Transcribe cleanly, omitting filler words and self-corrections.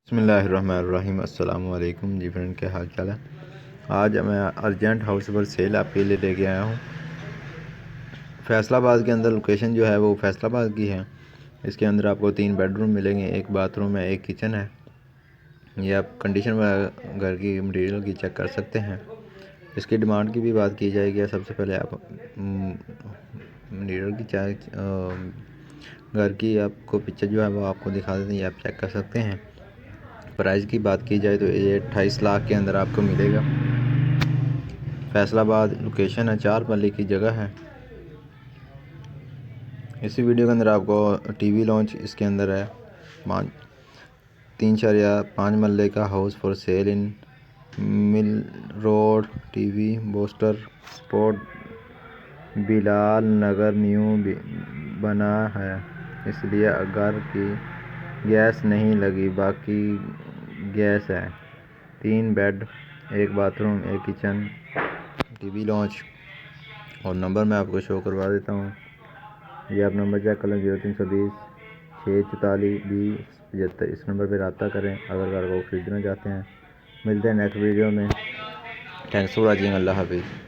बिस्मिल्लाहिर्रहमानिर्रहीम। अस्सलाम वालेकुम जी फ्रेंड, क्या हाल चाल है। आज मैं अर्जेंट हाउस पर सेल आपके लिए लेके आया हूँ। फैसलाबाद के अंदर लोकेशन जो है वो फैसलाबाद की है। इसके अंदर आपको 3 बेडरूम मिलेंगे, 1 बाथरूम है, 1 किचन है। ये आप कंडीशन घर की मटेरियल की चेक कर सकते हैं। इसकी डिमांड की भी बात की जाएगी। सबसे पहले आप मटेरियल की घर की आपको पिक्चर जो है वो आपको दिखा देते हैं, ये आप चेक कर सकते हैं। प्राइस की बात की जाए तो ये 28 लाख के अंदर आपको मिलेगा। फैसलाबाद लोकेशन है, 4 मरले की जगह है। इसी वीडियो के अंदर आपको टीवी लॉन्च इसके अंदर है। 3.5 मरले का house for sale in mill road, TV booster sport, Bilal Nagar new बना है, इसलिए घर की गैस नहीं लगी, बाकी गैस है। 3 bed, 1 bathroom, 1 kitchen, TV launch. और नंबर मैं आपको शो करवा देता हूँ। ये आप नंबर चेक कर लें, 0320 644 2075। इस नंबर पर रब्ता करें अगर घर को खरीदना चाहते हैं। मिलते हैं नेक्स्ट वीडियो में। Thanks for watching. अल्लाह हाफिज़।